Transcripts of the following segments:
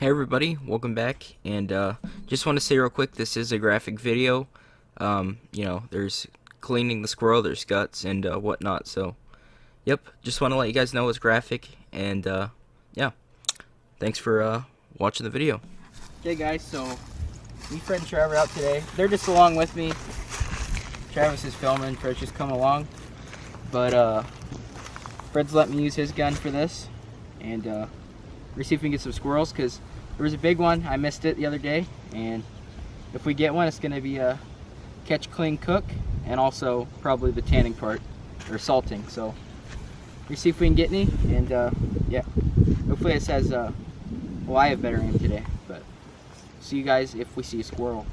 everybody, welcome back, and just want to say real quick, this is a graphic video. There's cleaning the squirrel, there's guts, and whatnot, so, yep, just want to let you guys know it's graphic, and, yeah, thanks for watching the video. Okay guys, so me, Fred, and Trevor out today. They're just along with me. Travis is filming, Fred's just come along, but Fred's let me use his gun for this, and we're see if we can get some squirrels, because there was a big one. I missed it the other day, and if we get one, it's going to be a catch, clean, cook, and also probably the tanning part, or salting. So we see if we can get any, and yeah, hopefully it says, well, I have better aim today, but see you guys if we see a squirrel.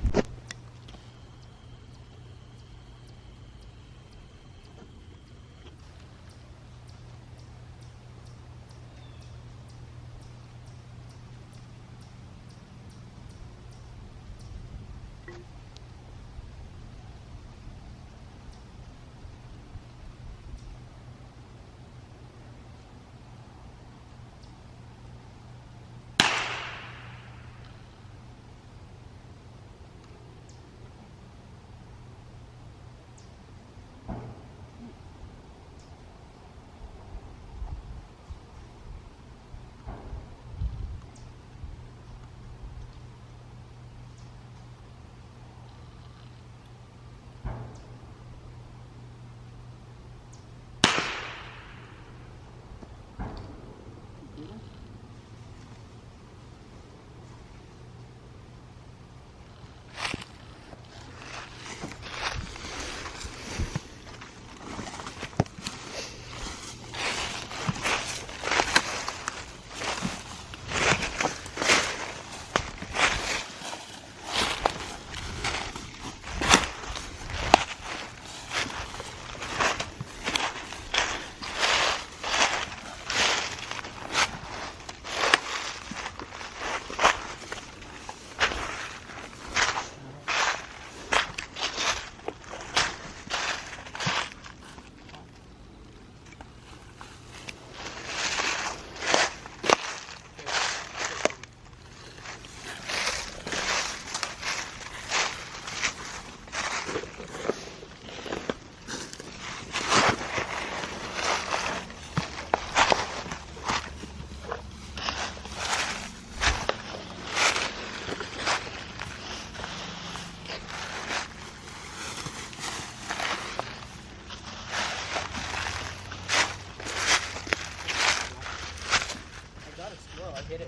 Hit it.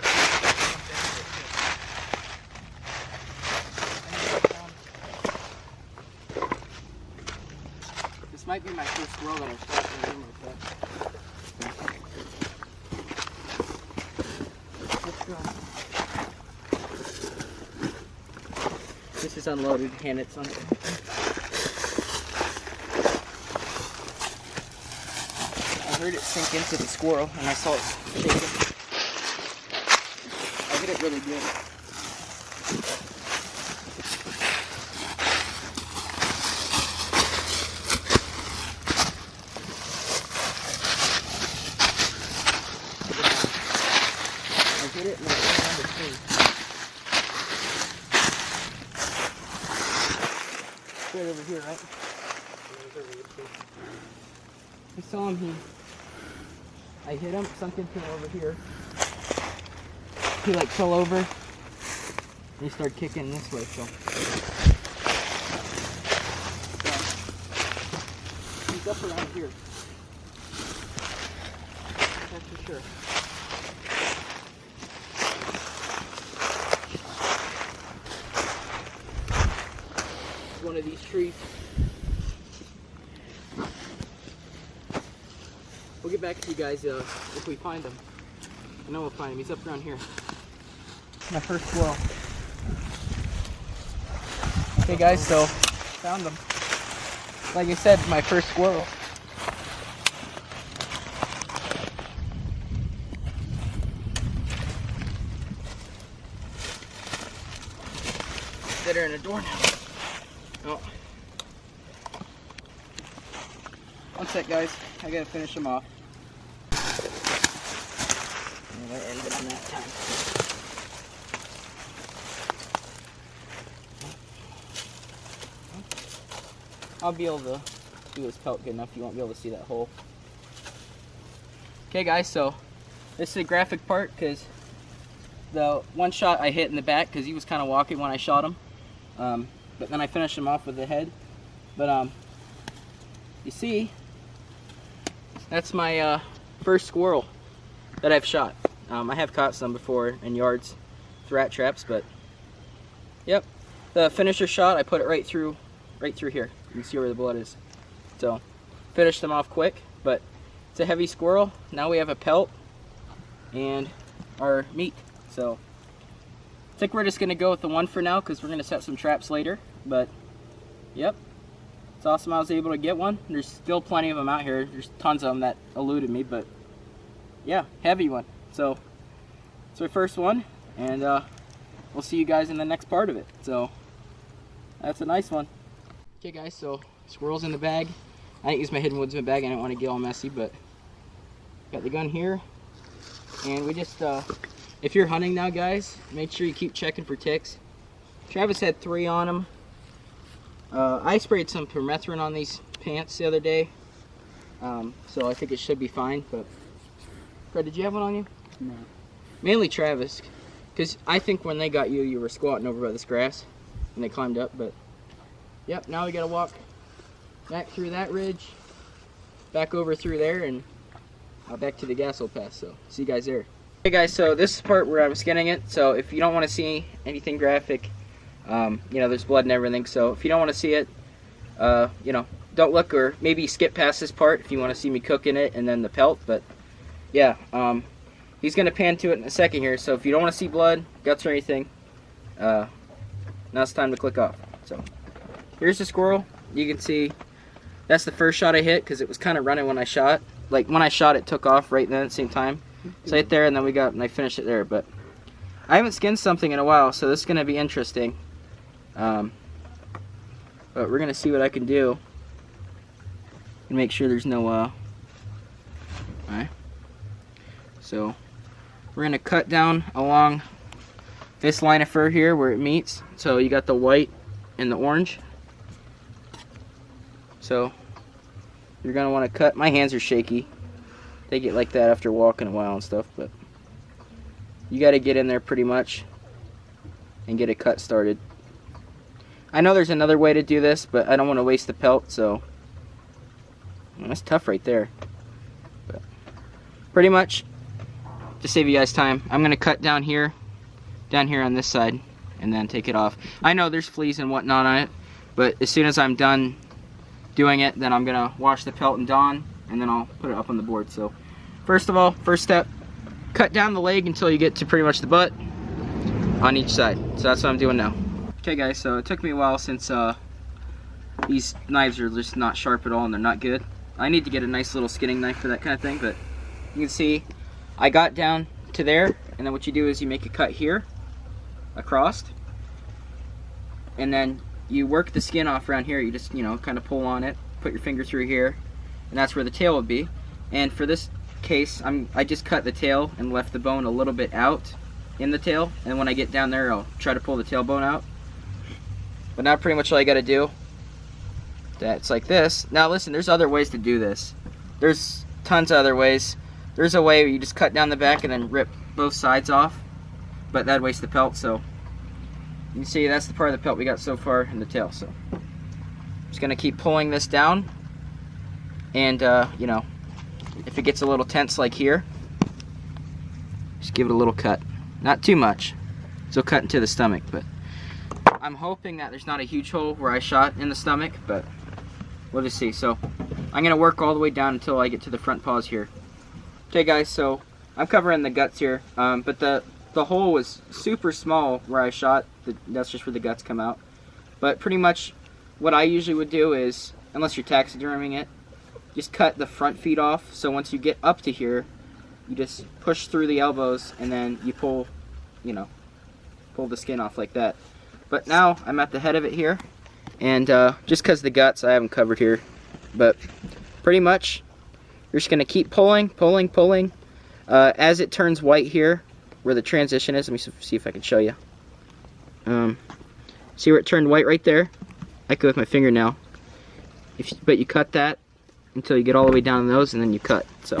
This might be my first squirrel that I've shot in the room like that. This is unloaded, and it's on it. I heard it sink into the squirrel, and I saw it shaking. I hit it really good. I hit it and it went on the tree. It's right over here, right? I saw him, I hit him, something came over here. He like fell over, and he started kicking this way, so. He's up around here. That's for sure. One of these trees. We'll get back to you guys if we find him. I know we'll find him. He's up around here. My first squirrel. Okay guys, so found him. Like I said, my first squirrel. Sit her in a door now. Oh. One sec guys, I gotta finish him off. And I ended on that time. I'll be able to do this pelt good enough. You won't be able to see that hole. Okay, guys, so this is the graphic part because the one shot I hit in the back because he was kind of walking when I shot him. But then I finished him off with the head. But you see, that's my first squirrel that I've shot. I have caught some before in yards with rat traps, but yep, the finisher shot I put it right through here. You can see where the blood is. So finished them off quick, but it's a heavy squirrel. Now we have a pelt and our meat. So I think we're just gonna go with the one for now because we're gonna set some traps later. But yep, it's awesome I was able to get one. There's still plenty of them out here. There's tons of them that eluded me, but yeah, heavy one. So it's my first one, and we'll see you guys in the next part of it. So that's a nice one. Okay guys, so squirrel's in the bag. I didn't use my hidden woodsman bag. I didn't want to get all messy, but got the gun here. And we just, if you're hunting now guys, make sure you keep checking for ticks. Travis had 3 on him. I sprayed some permethrin on these pants the other day. So I think it should be fine, but Fred, did you have one on you? No. Mainly Travis, because I think when they got you, you were squatting over by this grass and they climbed up, but yep, now we gotta walk back through that ridge, back over through there, and back to the Gasol Pass, so see you guys there. Okay guys, so this is the part where I'm skinning it, so if you don't want to see anything graphic, you know, there's blood and everything, so if you don't want to see it, you know, don't look, or maybe skip past this part if you want to see me cooking it and then the pelt, but yeah, he's going to pan to it in a second here, so if you don't want to see blood, guts or anything, now it's time to click off. So here's the squirrel. You can see that's the first shot I hit because it was kind of running when I shot. Like when I shot, it took off right then at the same time. So I hit there and then and I finished it there. But I haven't skinned something in a while, so this is going to be interesting. But we're going to see what I can do and make sure there's no alright. So we're going to cut down along this line of fur here where it meets. So you got the white and the orange. So you're going to want to cut. My hands are shaky. They get like that after walking a while and stuff, but you got to get in there pretty much and get a cut started. I know there's another way to do this, but I don't want to waste the pelt, so that's tough right there. But pretty much, to save you guys time, I'm going to cut down here on this side, and then take it off. I know there's fleas and whatnot on it, but as soon as I'm done doing it, then I'm going to wash the pelt and Dawn, and then I'll put it up on the board. So first of all, first step, cut down the leg until you get to pretty much the butt on each side. So that's what I'm doing now. Okay guys, so it took me a while since these knives are just not sharp at all and they're not good. I need to get a nice little skinning knife for that kind of thing, but you can see I got down to there, and then what you do is you make a cut here across, and then you work the skin off around here. You just, you know, kind of pull on it, put your finger through here, and that's where the tail would be. And for this case, I just cut the tail and left the bone a little bit out in the tail, and when I get down there I'll try to pull the tailbone out. But now pretty much all I got to do, that's like this. Now listen, there's other ways to do this. There's tons of other ways. There's a way where you just cut down the back and then rip both sides off, but that'd waste the pelt. So you can see that's the part of the pelt we got so far in the tail. So I'm just gonna keep pulling this down, and you know, if it gets a little tense like here, just give it a little cut. Not too much, so cut into the stomach. But I'm hoping that there's not a huge hole where I shot in the stomach, but we'll just see. So I'm gonna work all the way down until I get to the front paws here. Okay guys, so I'm covering the guts here, but the hole was super small where I shot. That's just where the guts come out. But pretty much what I usually would do is, unless you're taxiderming it, just cut the front feet off. So once you get up to here, you just push through the elbows and then you pull, you know, pull the skin off like that. But now I'm at the head of it here, and just because the guts I haven't covered here, but pretty much you're just gonna keep pulling. As it turns white here, where the transition is, let me see if I can show you. See where it turned white right there? I go with my finger now. but you cut that until you get all the way down the nose, and then you cut. So,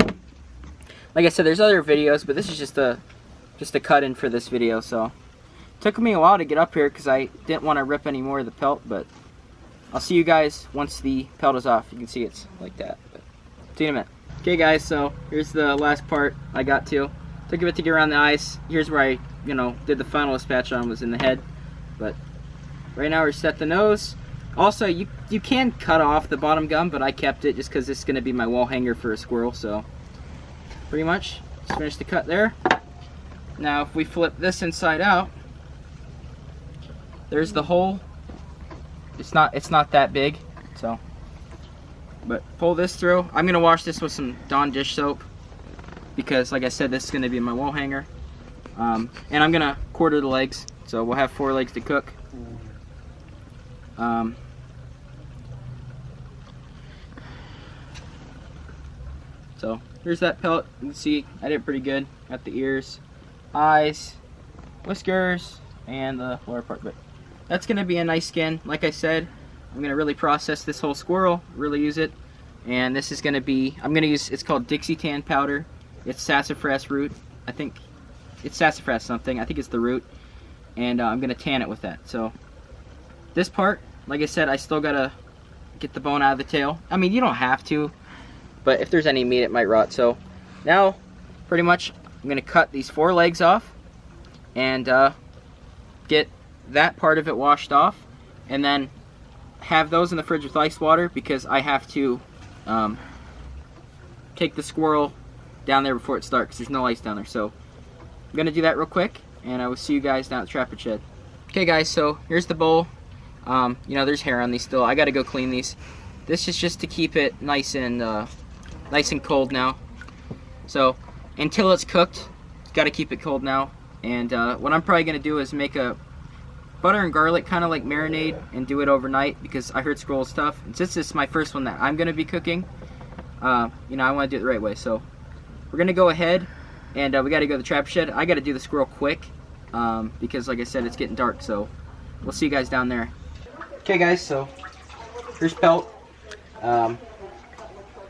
like I said, there's other videos, but this is just a cut in for this video. So, it took me a while to get up here because I didn't want to rip any more of the pelt, but I'll see you guys once the pelt is off. You can see it's like that. But see you in a minute. Okay, guys. So here's the last part I got to. Took a bit to get around the eyes. Here's where I, did the final dispatch on, was in the head. But right now we're set the nose. Also, you can cut off the bottom gum, but I kept it just because this is going to be my wall hanger for a squirrel. So pretty much just finished the cut there. Now if we flip this inside out, there's the hole. It's not that big, so. But pull this through. I'm going to wash this with some Dawn dish soap because, like I said, this is going to be my wall hanger. And I'm going to quarter the legs, so we'll have 4 legs to cook. So here's that pellet. You can see I did pretty good. Got the ears, eyes, whiskers, and the lower part. But that's going to be a nice skin. Like I said, I'm going to really process this whole squirrel, really use it. And this is going to be, I'm going to use, it's called Dixie Tan Powder. It's sassafras root. I think it's sassafras something. I think it's the root. And I'm going to tan it with that. So this part, like I said, I still got to get the bone out of the tail. I mean, you don't have to, but if there's any meat, it might rot. So now, pretty much, I'm going to cut these 4 legs off and get that part of it washed off, and then have those in the fridge with ice water because I have to take the squirrel down there before it starts because there's no ice down there. So I'm going to do that real quick, and I will see you guys down at the trapper shed. Okay, guys, so here's the bowl. There's hair on these still. I got to go clean these. This is just to keep it nice and cold now. So until it's cooked, got to keep it cold now. And what I'm probably going to do is make a butter and garlic kind of like marinade and do it overnight because I heard squirrel's tough. And since this is my first one that I'm going to be cooking, I want to do it the right way. So we're going to go ahead and we got to go to the trap shed. I got to do the squirrel quick because, like I said, it's getting dark. So we'll see you guys down there. Okay, guys, so here's pelt.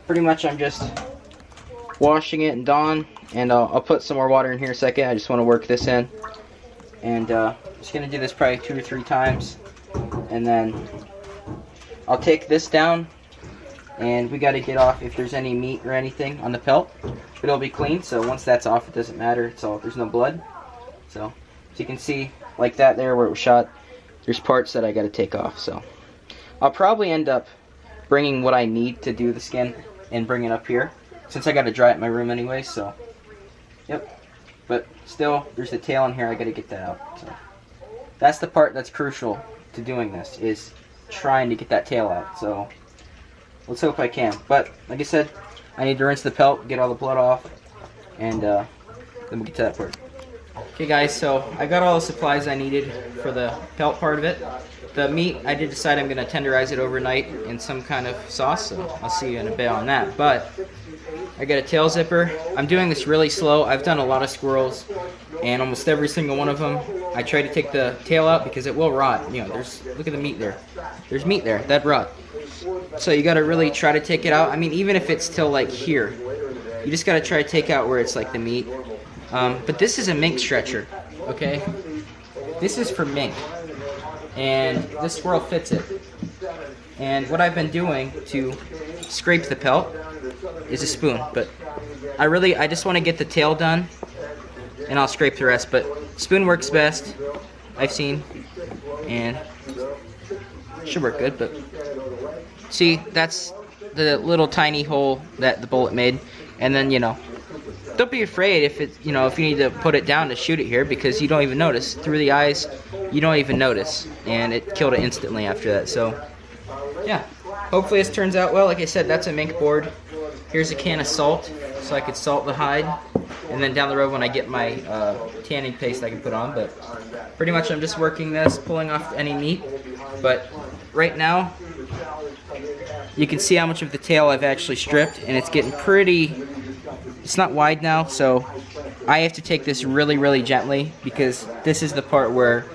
Pretty much I'm just washing it in Dawn, and I'll put some more water in here in a second. I just want to work this in. And just going to do this probably 2 or 3 times. And then I'll take this down, and we got to get off if there's any meat or anything on the pelt. But it'll be clean, so once that's off, it doesn't matter. There's no blood. So you can see, like that there where it was shot, there's parts that I got to take off. So I'll probably end up bringing what I need to do the skin and bring it up here, since I got to dry it in my room anyway. So, yep. But still, there's the tail in here. I got to get that out. So that's the part that's crucial to doing this, is trying to get that tail out. So let's hope I can. But like I said, I need to rinse the pelt, get all the blood off, and then we'll get to that part. Okay, guys. So I got all the supplies I needed for the pelt part of it. The meat, I did decide I'm going to tenderize it overnight in some kind of sauce, so I'll see you in a bit on that. But I got a tail zipper. I'm doing this really slow. I've done a lot of squirrels, and almost every single one of them, I try to take the tail out because it will rot. Look at the meat there. There's meat there. That'd rot. So you got to really try to take it out. I mean, even if it's still like here, you just got to try to take out where it's like the meat. But this is a mink stretcher, okay? This is for mink. And this squirrel fits it. And what I've been doing to scrape the pelt is a spoon, but I just want to get the tail done, and I'll scrape the rest. But spoon works best, I've seen, and should work good. But see, that's the little tiny hole that the bullet made. And then don't be afraid if if you need to put it down to shoot it here, because you don't even notice. Through the eyes, you don't even notice, and it killed it instantly after that. So yeah, hopefully this turns out well. Like I said, that's a mink board. Here's a can of salt, so I could salt the hide, and then down the road when I get my tanning paste I can put on. But pretty much I'm just working this, pulling off any meat. But right now you can see how much of the tail I've actually stripped, and it's getting pretty, it's not wide now, so I have to take this really, really gently, because this is the part where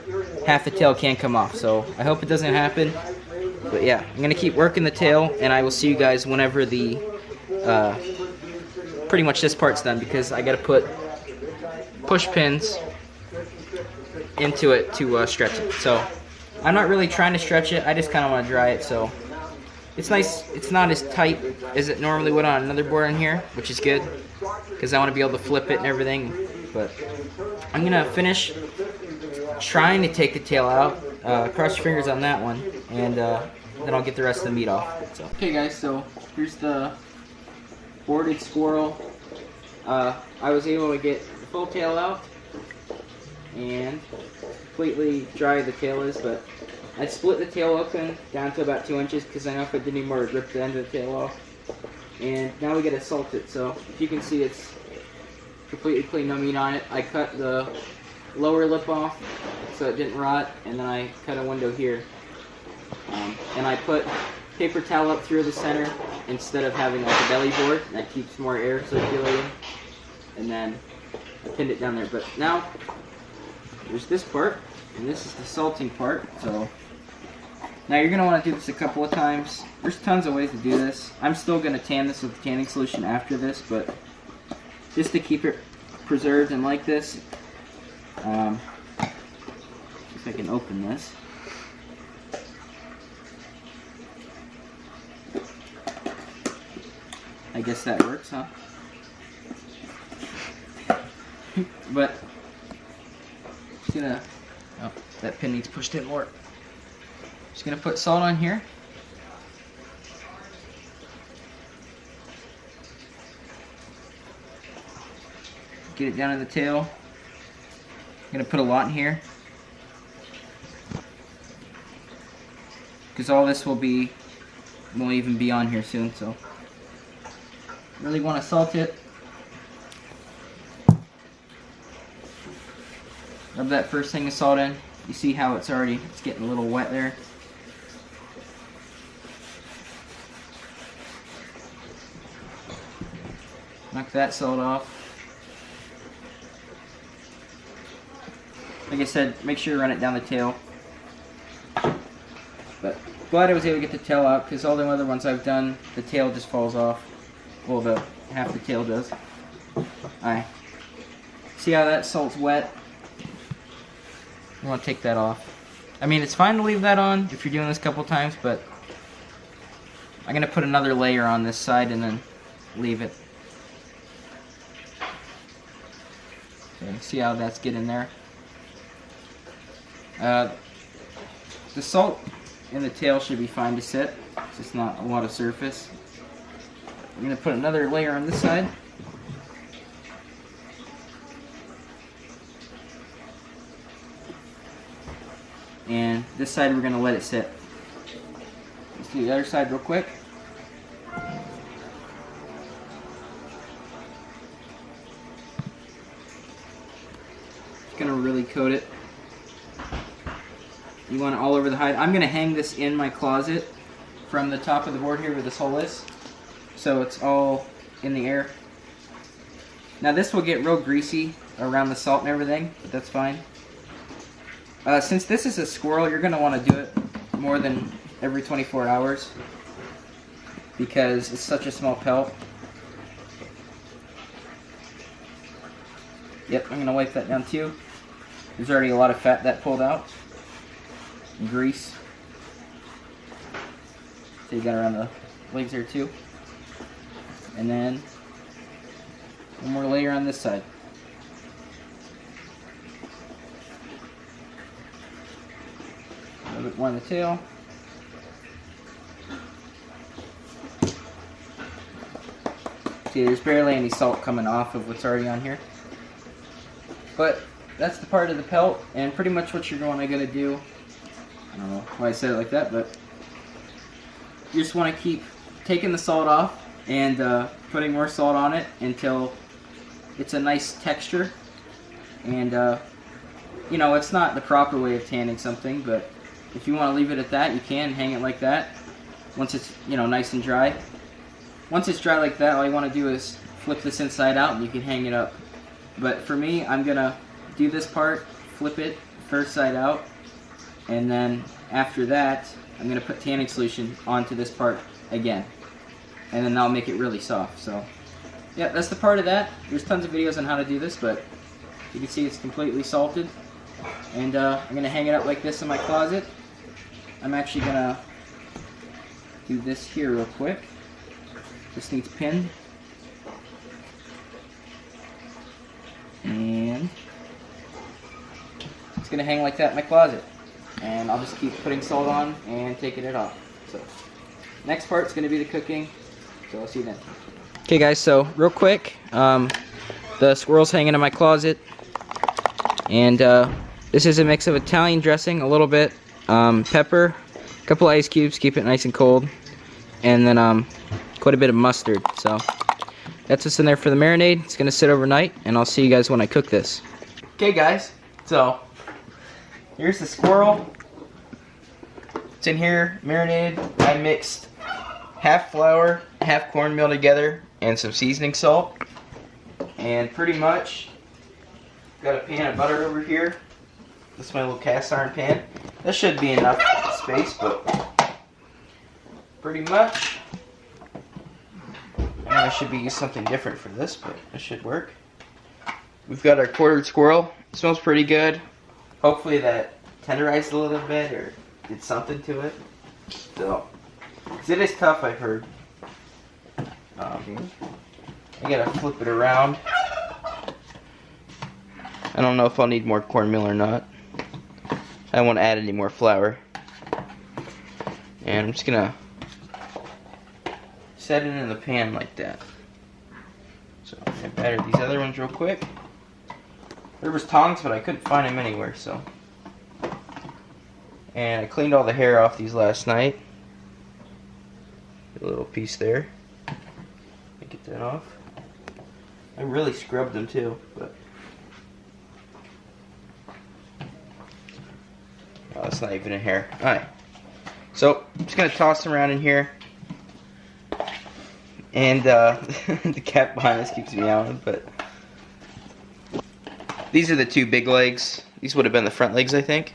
half the tail can come off. So I hope it doesn't happen. But yeah, I'm gonna keep working the tail, and I will see you guys whenever the pretty much this part's done, because I gotta put push pins into it to stretch it. So I'm not really trying to stretch it, I just kind of want to dry it. So it's nice, it's not as tight as it normally would on another board in here, which is good because I want to be able to flip it and everything. But I'm gonna finish trying to take the tail out. Cross your fingers on that one, and then I'll get the rest of the meat off. So. Okay guys, so here's the boarded squirrel. I was able to get the full tail out and completely dry the tail is, but I split the tail open down to about 2 inches because I know if I did any more, it'd rip the end of the tail off. And now we gotta salt it. So if you can see, it's completely clean, no meat on it. I cut the lower lip off so it didn't rot, and then I cut a window here. And I put paper towel up through the center instead of having like a belly board. That keeps more air circulating. And then I pinned it down there. But now there's this part, and this is the salting part. So now you're gonna want to do this a couple of times. There's tons of ways to do this. I'm still gonna tan this with the tanning solution after this, but just to keep it preserved and like this, if I can open this. I guess that works, huh? But just gonna, oh, that pin needs pushed in more. Just gonna put salt on here. Get it down in the tail. I'm gonna put a lot in here, because all this won't even be on here soon. So really want to salt it. Rub that first thing of salt in. You see how it's getting a little wet there. Knock that salt off. Like I said, make sure you run it down the tail. But glad I was able to get the tail out, because all the other ones I've done, the tail just falls off. Well, half the tail does. Alright. See how that salt's wet? You want to take that off. I mean, it's fine to leave that on if you're doing this a couple times, but I'm going to put another layer on this side and then leave it. Okay, see how that's getting there? The salt in the tail should be fine to sit. It's just not a lot of surface. I'm going to put another layer on this side. And this side we're going to let it sit. Let's do the other side real quick. Just going to really coat it. You want it all over the hide. I'm going to hang this in my closet from the top of the board here where this hole is, so it's all in the air. Now this will get real greasy around the salt and everything, but that's fine. Since this is a squirrel, you're going to want to do it more than every 24 hours because it's such a small pelt. Yep, I'm going to wipe that down too. There's already a lot of fat that pulled out. And grease. So you got around the legs there too. And then one more layer on this side. A little bit more on the tail. See, there's barely any salt coming off of what's already on here. But that's the part of the pelt, and pretty much what you're going to do. I don't know why I said it like that, but you just want to keep taking the salt off and putting more salt on it until it's a nice texture. And you know, it's not the proper way of tanning something, but if you want to leave it at that, you can hang it like that once it's, you know, nice and dry. Once it's dry like that, all you want to do is flip this inside out and you can hang it up. But for me, I'm gonna do this part, flip it first side out, And then after that, I'm going to put tanning solution onto this part again. And then that'll make it really soft. So, yeah, that's the part of that. There's tons of videos on how to do this, but you can see it's completely salted. And I'm going to hang it up like this in my closet. I'm actually going to do this here real quick. This needs pinned. And it's going to hang like that in my closet. And I'll just keep putting salt on and taking it off. So, next part's going to be the cooking. So I'll see you then. Okay guys, so real quick, the squirrel's hanging in my closet. And this is a mix of Italian dressing, a little bit, pepper, a couple ice cubes, keep it nice and cold, and then quite a bit of mustard. So that's what's in there for the marinade. It's going to sit overnight, and I'll see you guys when I cook this. Okay guys, so here's the squirrel. It's in here, marinated. I mixed half flour, half cornmeal together, and some seasoning salt. And pretty much, got a pan of butter over here. This is my little cast iron pan. This should be enough space, but pretty much. And I should be using something different for this, but it should work. We've got our quartered squirrel. It smells pretty good. Hopefully that tenderized a little bit or did something to it. So, because it is tough, I've heard. I gotta flip it around. I don't know if I'll need more cornmeal or not. I don't want to add any more flour. And I'm just gonna set it in the pan like that. So I'm gonna batter these other ones real quick. There was tongs, but I couldn't find them anywhere, so. And I cleaned all the hair off these last night. A little piece there. Get that off. I really scrubbed them too, but oh, it's not even in here. Alright. So I'm just gonna toss them around in here. And the cat behind us keeps meowing, but these are the two big legs. These would have been the front legs, I think.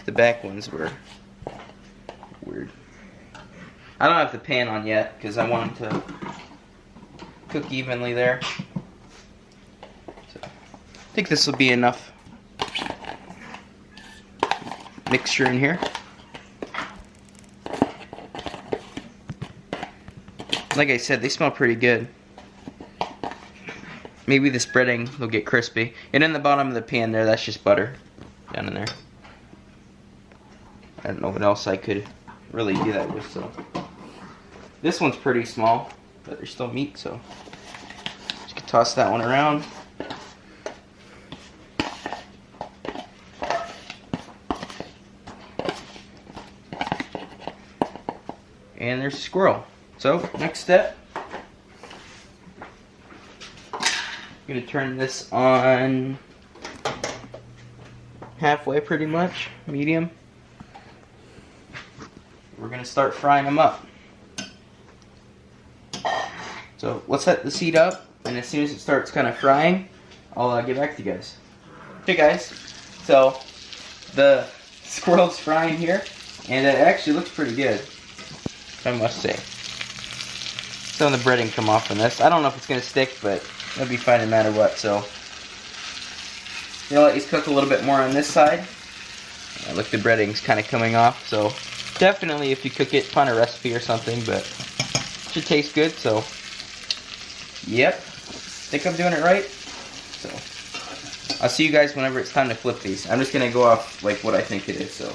The back ones were weird. I don't have the pan on yet because I want them to cook evenly there. So, I think this will be enough mixture in here. Like I said, they smell pretty good. Maybe this breading will get crispy. And in the bottom of the pan there, that's just butter down in there. I don't know what else I could really do that with, so. This one's pretty small, but there's still meat, so. Just gonna toss that one around. And there's a squirrel. So, next step. I'm gonna turn this on halfway pretty much, medium. We're gonna start frying them up. So let's set the heat up, and as soon as it starts kind of frying, I'll get back to you guys. Okay guys, so the squirrel's frying here, and it actually looks pretty good, I must say. Some of the breading come off on this. I don't know if it's gonna stick, but it'll be fine no matter what. So you'll let these cook a little bit more on this side. Look, the breading's kind of coming off, so definitely if you cook it, find a recipe or something, but it should taste good, so yep, think I'm doing it right. So I'll see you guys whenever it's time to flip these. I'm just gonna go off like what I think it is. So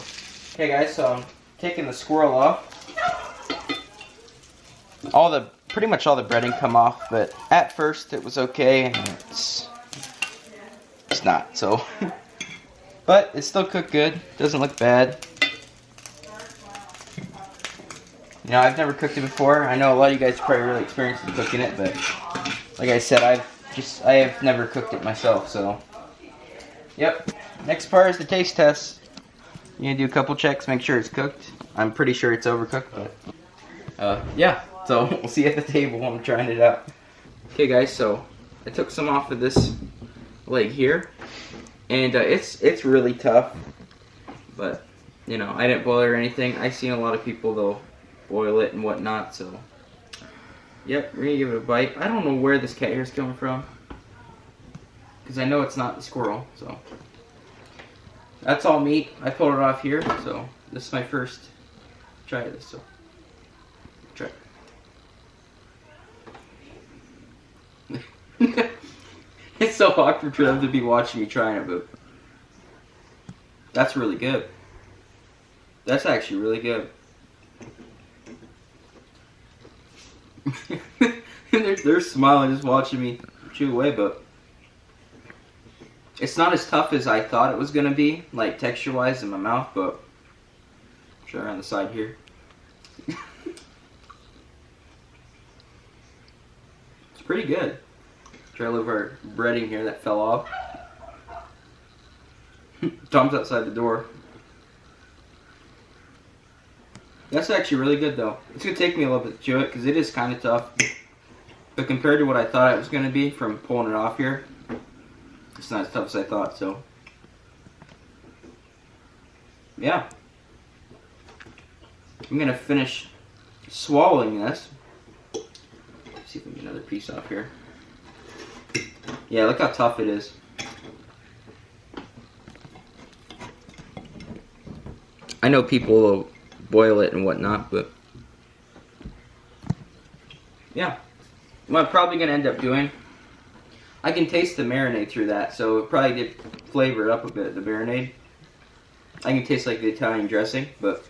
okay guys, so I'm taking the squirrel off. Pretty much all the breading come off, but at first it was okay, and it's not, so but it's still cooked good, doesn't look bad. You know, I've never cooked it before. I know a lot of you guys are probably really experienced in cooking it, but like I said, I have never cooked it myself, so yep. Next part is the taste test. You're gonna do a couple checks, make sure it's cooked. I'm pretty sure it's overcooked, but yeah. So we'll see at the table when I'm trying it out. Okay guys, so I took some off of this leg here, and it's really tough. but you know, I didn't boil it or anything. I've seen a lot of people though boil it and whatnot, so yep, we're gonna give it a bite. I don't know where this cat hair is coming from, because I know it's not the squirrel, so that's all meat. I pulled it off here, so this is my first try of this, so try it. It's so awkward for them to be watching me trying it, but that's really good. That's actually really good. they're smiling just watching me chew away, but it's not as tough as I thought it was gonna be, like texture-wise in my mouth, but try around the side here. It's pretty good. Try a little of our breading here that fell off. Tom's outside the door. That's actually really good though. It's gonna take me a little bit to chew it because it is kind of tough. But compared to what I thought it was gonna be from pulling it off here, it's not as tough as I thought, so yeah. I'm gonna finish swallowing this. Let's see if we can get another piece off here. Yeah, look how tough it is. I know people will boil it and whatnot, but yeah. What I'm probably gonna end up doing, I can taste the marinade through that, so it probably did flavor it up a bit, the marinade. I can taste like the Italian dressing, but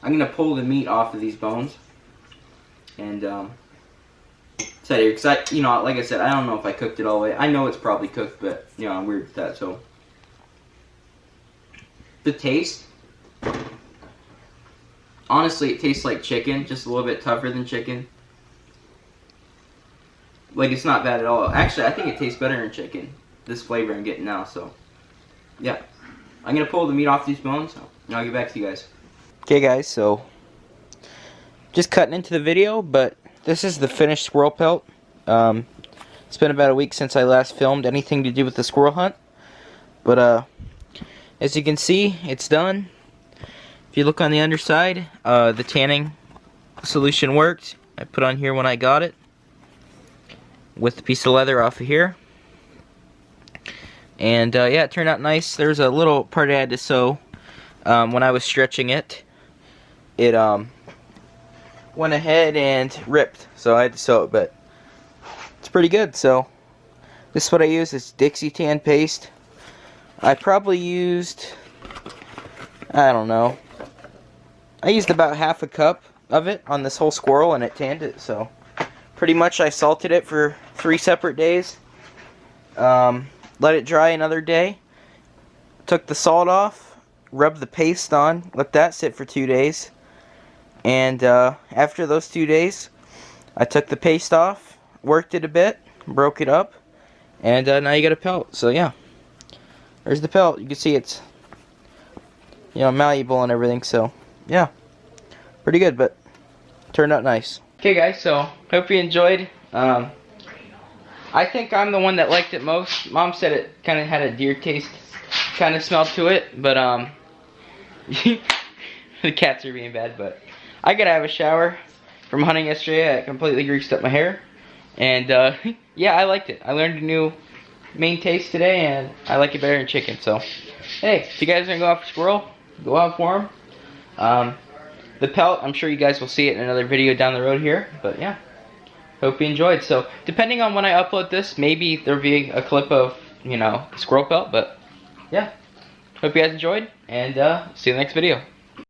I'm gonna pull the meat off of these bones and set here, because you know, like I said, I don't know if I cooked it all the way. I know it's probably cooked, but you know, I'm weird with that. So the taste, honestly, it tastes like chicken, just a little bit tougher than chicken. Like, it's not bad at all. Actually, I think it tastes better than chicken, this flavor I'm getting now. So yeah, I'm gonna pull the meat off these bones and I'll get back to you guys. Okay guys, so just cutting into the video, but this is the finished squirrel pelt. It's been about a week since I last filmed anything to do with the squirrel hunt, but as you can see, it's done. If you look on the underside, the tanning solution worked. I put on here when I got it with the piece of leather off of here, and yeah, it turned out nice. There's a little part I had to sew when I was stretching it. It went ahead and ripped, so I had to sew it, but it's pretty good. So this is what I use. It's Dixie tan paste. I probably used, I don't know, I used about half a cup of it on this whole squirrel, and it tanned it. So pretty much I salted it for 3 separate days, let it dry another day, took the salt off, rubbed the paste on, let that sit for 2 days. And after those 2 days, I took the paste off, worked it a bit, broke it up, and now you got a pelt. So yeah, there's the pelt. You can see it's, you know, malleable and everything. So yeah, pretty good, but turned out nice. Okay guys, so hope you enjoyed. I think I'm the one that liked it most. Mom said it kind of had a deer taste kind of smell to it, but the cats are being bad, but I gotta have a shower from hunting yesterday. I completely greased up my hair, and yeah, I liked it. I learned a new main taste today, and I like it better than chicken. So hey, if you guys are gonna go out for squirrel, go out for them. The pelt, I'm sure you guys will see it in another video down the road here, but yeah, hope you enjoyed. So depending on when I upload this, maybe there'll be a clip of, you know, the squirrel pelt, but yeah, hope you guys enjoyed, and see you in the next video.